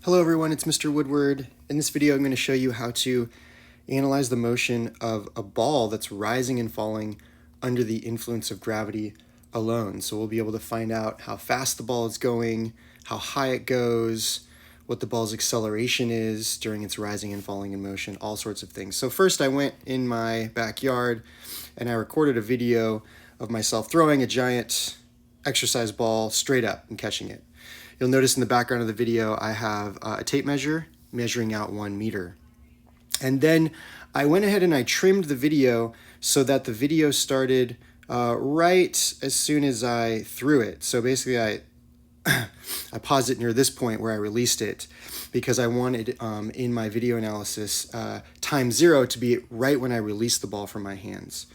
Hello everyone, it's Mr. Woodward. In this video I'm going to show you how to analyze the motion of a ball that's rising and falling under the influence of gravity alone. So we'll be able to find out how fast the ball is going, how high it goes, what the ball's acceleration is during its rising and falling in motion, all sorts of things. So first I went in my backyard and I recorded a video of myself throwing a giant exercise ball straight up and catching it. You'll notice in the background of the video I have a tape measure measuring out 1 meter. And then I went ahead and I trimmed the video so that the video started right as soon as I threw it. So basically I paused it near this point where I released it because I wanted in my video analysis time 0 to be right when I released the ball from my hands.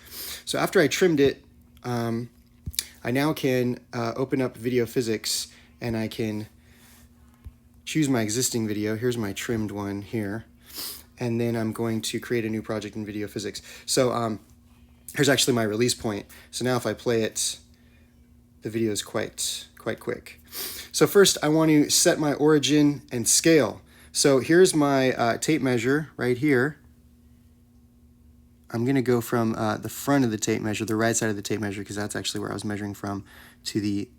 So after I trimmed it, I now can open up Video Physics and I can choose my existing video. Here's my trimmed one here. And then I'm going to create a new project in Video Physics. So here's actually my release point. So now if I play it, the video is quite quick. So first I want to set my origin and scale. So here's my tape measure right here. I'm going to go from the front of the tape measure, the right side of the tape measure, because that's actually where I was measuring from, to the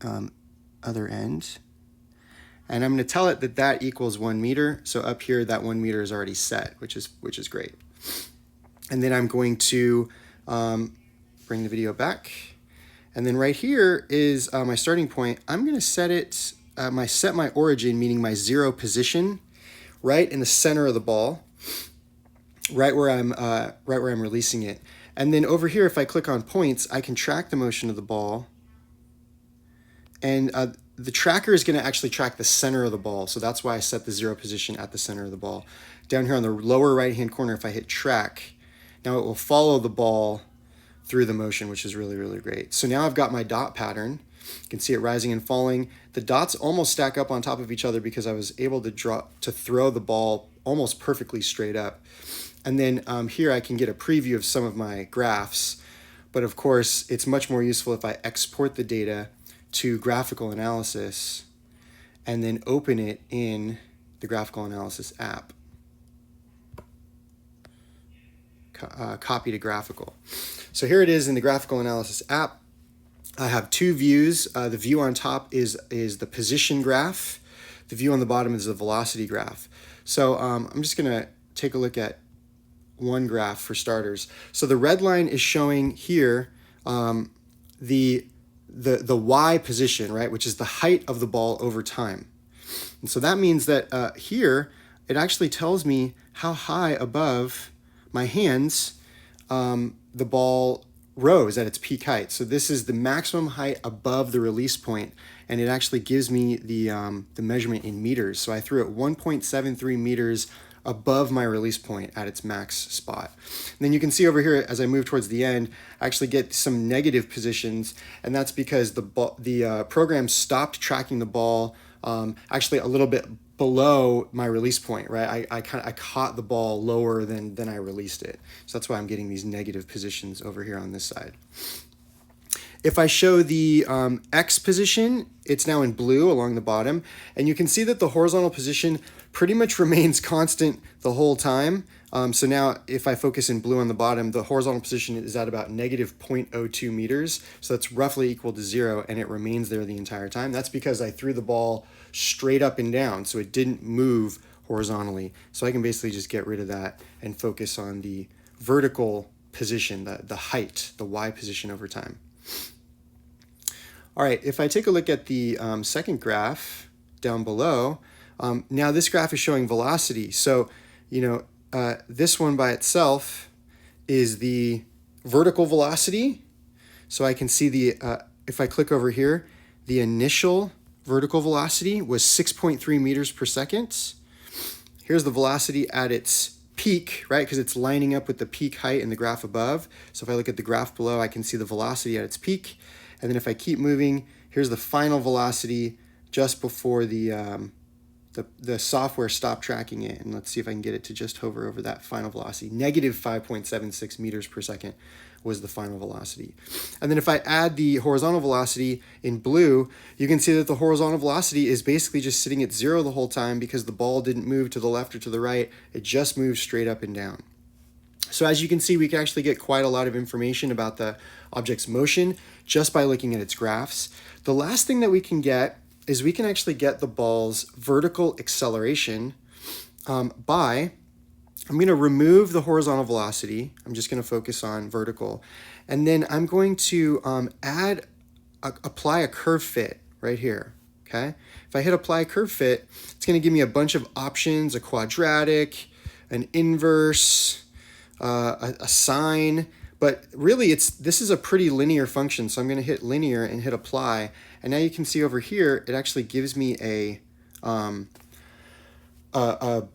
other end. And I'm going to tell it that that equals 1 meter. So up here, that 1 meter is already set, which is great. And then I'm going to bring the video back. And then right here is my starting point. I'm going to set it, set my origin, meaning my 0 position, right in the center of the ball, right where I'm releasing it. And then over here, if I click on points, I can track the motion of the ball. And the tracker is going to actually track the center of the ball. So that's why I set the 0 position at the center of the ball. Down here on the lower right-hand corner, if I hit track, now it will follow the ball through the motion, which is really great. So now I've got my dot pattern. You can see it rising and falling. The dots almost stack up on top of each other because I was able to throw the ball almost perfectly straight up. And then here I can get a preview of some of my graphs. But of course, it's much more useful if I export the data to graphical analysis and then open it in the graphical analysis app. Copy to graphical. So here it is in the graphical analysis app. I have 2 views. The view on top is the position graph. The view on the bottom is the velocity graph. So I'm just going to take a look at one graph for starters. So the red line is showing here the y position, right, which is the height of the ball over time. And so that means that here it actually tells me how high above my hands the ball rose at its peak height. So this is the maximum height above the release point, and it actually gives me the measurement in meters. So I threw it 1.73 meters above my release point at its max spot. And then you can see over here, as I move towards the end, I actually get some negative positions, and that's because the program stopped tracking the ball actually a little bit below my release point, right? I caught the ball lower than I released it. So that's why I'm getting these negative positions over here on this side. If I show the X position, it's now in blue along the bottom, and you can see that the horizontal position pretty much remains constant the whole time. So now if I focus in blue on the bottom, the horizontal position is at about negative 0.02 meters. So that's roughly equal to 0, and it remains there the entire time. That's because I threw the ball straight up and down, so it didn't move horizontally. So I can basically just get rid of that and focus on the vertical position, the height, the Y position over time. All right, if I take a look at the second graph down below, now this graph is showing velocity. So, this one by itself is the vertical velocity. So I can see if I click over here, the initial vertical velocity was 6.3 meters per second. Here's the velocity at its peak, right? Because it's lining up with the peak height in the graph above. So if I look at the graph below, I can see the velocity at its peak. And then if I keep moving, here's the final velocity just before the the software stopped tracking it. And let's see if I can get it to just hover over that final velocity. Negative 5.76 meters per second was the final velocity. And then if I add the horizontal velocity in blue, you can see that the horizontal velocity is basically just sitting at 0 the whole time because the ball didn't move to the left or to the right. It just moved straight up and down. So as you can see, we can actually get quite a lot of information about the object's motion just by looking at its graphs. The last thing that we can get is we can actually get the ball's vertical acceleration by, I'm going to remove the horizontal velocity. I'm just going to focus on vertical. And then I'm going to apply a curve fit right here. Okay. If I hit apply curve fit, it's going to give me a bunch of options, a quadratic, an inverse, a sine, but really this is a pretty linear function. So I'm going to hit linear and hit apply. And now you can see over here, it actually gives me a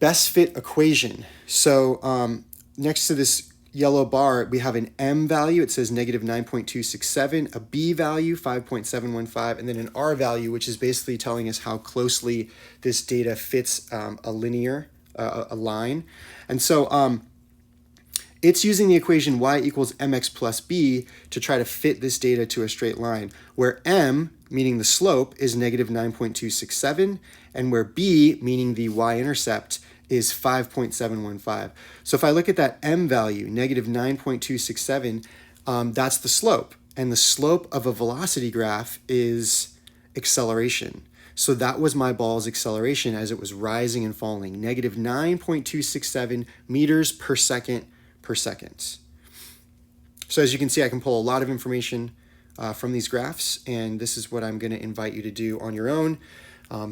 best fit equation. So next to this yellow bar, we have an M value. It says negative 9.267, a B value, 5.715, and then an R value, which is basically telling us how closely this data fits a linear, a line. And so it's using the equation y equals mx plus b to try to fit this data to a straight line, where m, meaning the slope, is negative 9.267, and where b, meaning the y-intercept, is 5.715. So if I look at that m value, negative 9.267, that's the slope. And the slope of a velocity graph is acceleration. So that was my ball's acceleration as it was rising and falling, negative 9.267 meters per second per second. So as you can see, I can pull a lot of information from these graphs, and this is what I'm going to invite you to do on your own,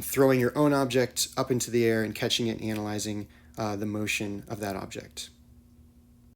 throwing your own object up into the air and catching it and analyzing the motion of that object.